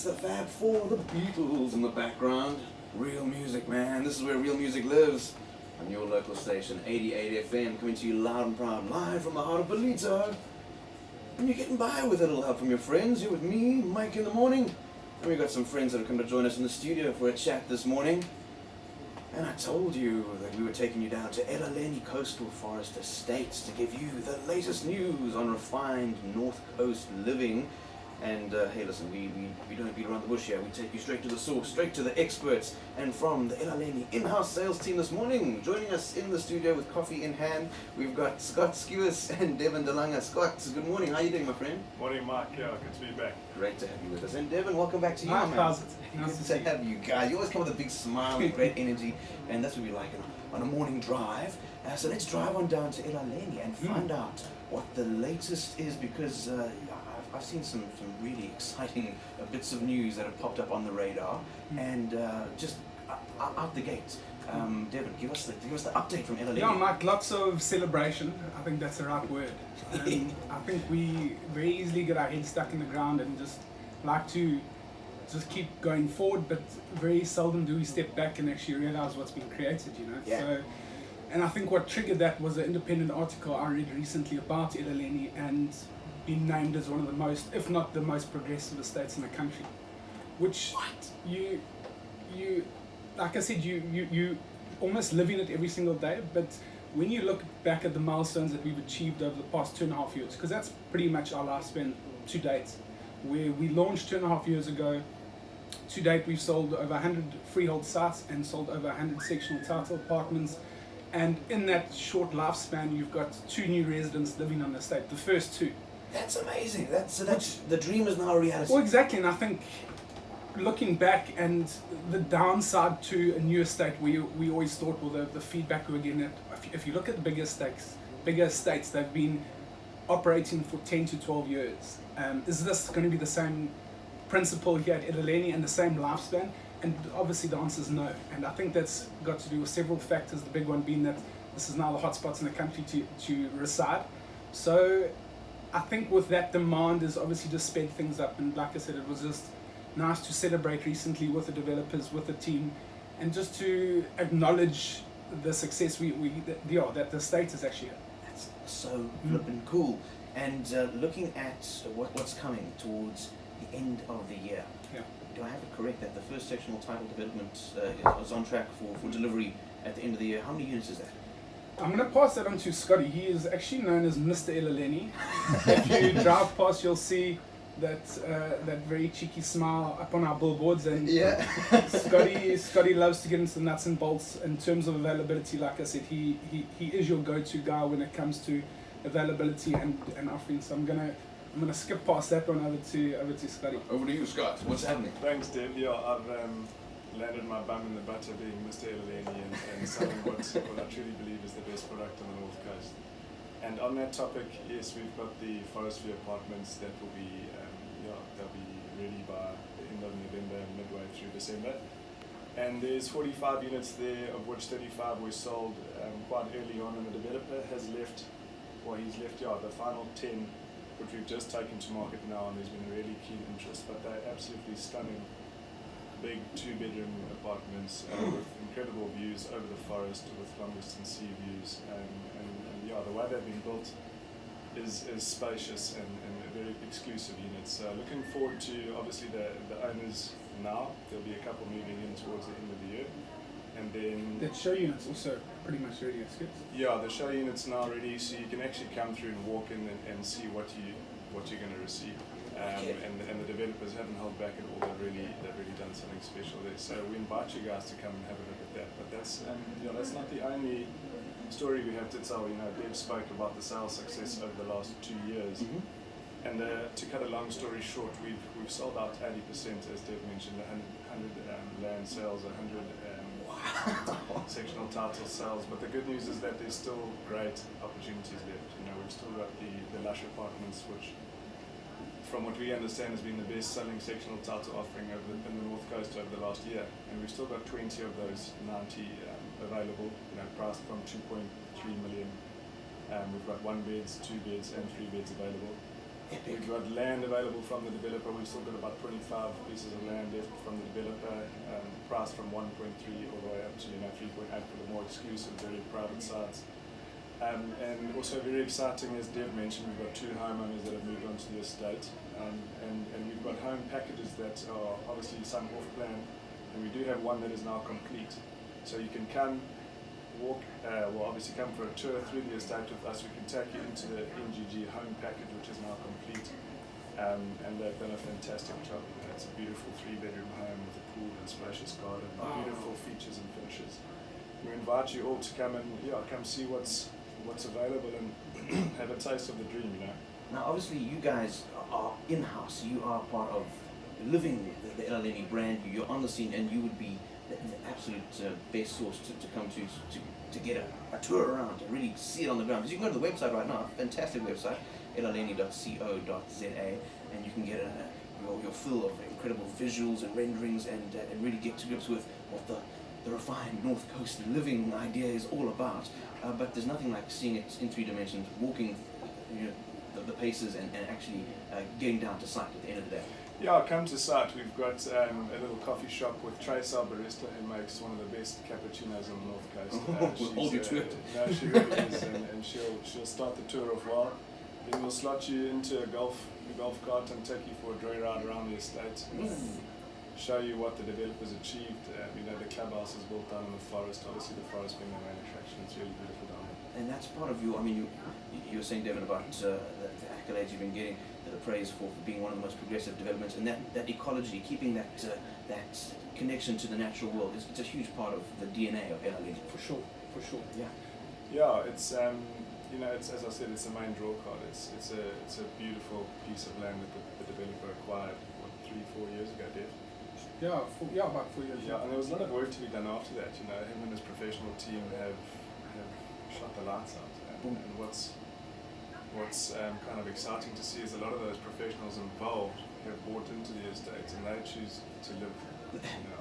the Fab Four, the Beatles in the background. Real music, man. This is where real music lives. On your local station, 88 FM, coming to you loud and proud, live from the heart of Belito. And you're getting by with a little help from your friends. You're with me, Mike, in the morning. And we've got some friends that have come to join us in the studio for a chat this morning. And I told you that we were taking you down to Elaleni Coastal Forest Estates to give you the latest news on refined North Coast living. And hey, listen, we don't beat around the bush here. We take you straight to the source, straight to the experts. And from the Elaleni in-house sales team this morning, joining us in the studio with coffee in hand, we've got Scott Skewis and Devon Lange. Scott, good morning. How are you doing, my friend? Morning, Mark. Yeah, good to be back. Great to have you with us. And Devon, welcome back to you, Mark, man. how's it? Nice to have you guys. You always come with a big smile and great energy, and that's what we like on a morning drive. So let's drive on down to Elaleni and find out what the latest is, because I've seen some really exciting bits of news that have popped up on the radar, and just out the gate. Devon, give us the update from Elaleni. Yeah, Mike, lots of celebration. I think that's the right word. I think we very easily get our heads stuck in the ground and just like to just keep going forward, but very seldom do we step back and actually realize what's been created, you know. Yeah. So, and I think what triggered that was an independent article I read recently about Elaleni and been named as one of the most, if not the most progressive estates in the country. Which you like I said, you almost live in it every single day, but when you look back at the milestones that we've achieved over the past 2.5 years, because that's pretty much our lifespan to date, where we launched 2.5 years ago. To date, we've sold over 100 freehold sites and sold over 100 sectional title apartments. And in that short lifespan, you've got 2 new residents living on the estate, the first 2. That's amazing. That's the dream is now a reality. Well, exactly, and I think looking back and the downside to a new estate, we always thought, well, the feedback we were getting, if you look at the bigger estates, they've been operating for 10 to 12 years. Is this going to be the same principle here at Elaleni and the same lifespan? And obviously the answer is no. And I think that's got to do with several factors, the big one being that this is now the hotspots in the country to reside. So I think with that, demand has obviously just sped things up, and like I said, it was just nice to celebrate recently with the developers, with the team, and just to acknowledge the success that the state is actually had. That's so flippin' cool. And looking at what's coming towards the end of the year, do I have it correct that the first sectional title development is on track for delivery at the end of the year? How many units is that? I'm going to pass that on to Scotty. He is actually known as Mr. Elaleni. If you drive past, you'll see that very cheeky smile up on our billboards. And Scotty loves to get into the nuts and bolts in terms of availability. Like I said, he is your go-to guy when it comes to availability and offering. So I'm gonna skip past that one over to Scotty. Over to you, Scott. What's happening? Thanks, Dev. Yeah, I've landed my bum in the butter being Mr. Elaleni and selling what I truly believe is the best product on the North Coast. And on that topic, yes, we've got the Forest View apartments that will be, they'll be ready by the end of November, midway through December. And there's 45 units there, of which 35 were sold quite early on, and the developer has left, the final 10, which we've just taken to market now, and there's been really keen interest, but they're absolutely stunning. Big 2-bedroom apartments with incredible views over the forest with long distance sea views, and the way they've been built is spacious and very exclusive units. So looking forward to obviously the owners now. There'll be a couple moving in towards the end of the year, and then that show unit's also pretty much ready, I guess. Yeah, the show unit's now ready, so you can actually come through and walk in and see what you're going to receive. And the developers haven't held back at all. They've really done something special there. So we invite you guys to come and have a look at that. But that's not the only story we have to tell. You know, Dev spoke about the sales success over the last 2 years. And to cut a long story short, we've sold out 80%, as Dev mentioned, 100 land sales, 100 sectional title sales. But the good news is that there's still great opportunities left. You know, we've still got the Lush apartments, which, from what we understand, has been the best-selling sectional title offering in the North Coast over the last year, and we've still got 20 of those 90 available. You know, priced from 2.3 million. We've got 1 beds, 2 beds, and 3 beds available. Epic. We've got land available from the developer. We've still got about 25 pieces of land left from the developer, priced from 1.3 all the way up to 3.8 for the more exclusive, very private sites. And also very exciting, as Dev mentioned, we've got 2 homeowners that have moved onto the estate, and we've got home packages that are obviously some off plan, and we do have one that is now complete. So you can come, walk, obviously come for a tour through the estate with us. We can take you into the NGG home package, which is now complete, and they've done a fantastic job. It's a beautiful 3-bedroom home with a pool and spacious garden, beautiful features and finishes. We invite you all to come and come see what's available and have a taste of the dream, Now, obviously, you guys are in-house. You are part of living the Elaleni brand. You're on the scene, and you would be the absolute best source to come to get a tour around, to really see it on the ground. Because you can go to the website right now, fantastic website, elaleni.co.za, and you can get your fill of incredible visuals and renderings, and really get to grips with what the refined North Coast living idea is all about. But there's nothing like seeing it in 3 dimensions, walking the paces, and actually getting down to site at the end of the day. Yeah, come to site. We've got a little coffee shop with Trace, our barista, who makes one of the best cappuccinos on the North Coast. We'll hold you to it. No, she really is, and she'll start the tour off well. Then we'll slot you into a golf cart and take you for a joyride around the estate. Show you what the developers achieved. The clubhouse is built down in the forest. Obviously, the forest being the main attraction. It's really beautiful down there. And that's part of you. I mean, you were saying, Devon, about the accolades you've been getting, the praise for being one of the most progressive developments, and that ecology, keeping that connection to the natural world, it's a huge part of the DNA of Elaleni. For sure. Yeah. Yeah, it's it's, as I said, it's a main draw card. It's a beautiful piece of land that the developer acquired 3-4 years ago, Dev. Yeah, about 4 years. Yeah, and there was a lot of work to be done after that. Him and his professional team have shot the lights out. And what's kind of exciting to see is a lot of those professionals involved have bought into the estate, and they choose to live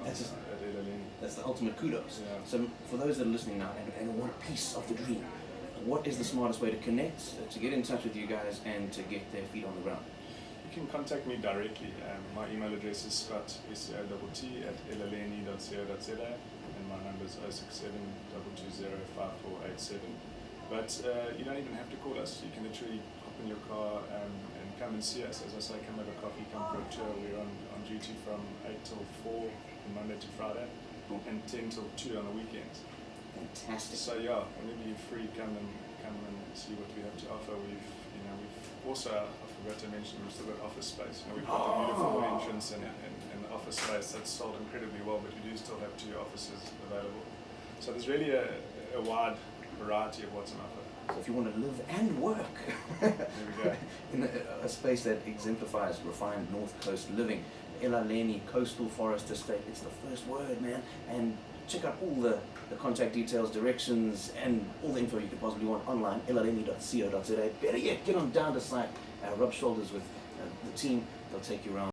at Elaleni. That's the ultimate kudos. Yeah. So for those that are listening now and want a piece of the dream, what is the smartest way to connect, to get in touch with you guys, and to get their feet on the ground? You can contact me directly. My email address is scott, SCOTT, @elaleni.co.za, and my number is 067-220-5487. But you don't even have to call us. You can literally hop in your car and come and see us. As I say, come have a coffee, come for a tour. We're on duty from 8 till 4 from Monday to Friday, and 10 till 2 on the weekends. Fantastic. So whenever you're free, come and see what we have to offer. We've also, I forgot to mention, we've still got office space. We've got the beautiful entrance and the office space that's sold incredibly well, but we do still have 2 offices available. So there's really a wide variety of what's on offer. So if you want to live and work There we go. in a space that exemplifies refined North Coast living, Elaleni Coastal Forest Estate, it's the first word, man. And check out all the contact details, directions, and all the info you could possibly want online, elaleni.co.za. Better yet, get on down to site, rub shoulders with the team. They'll take you around.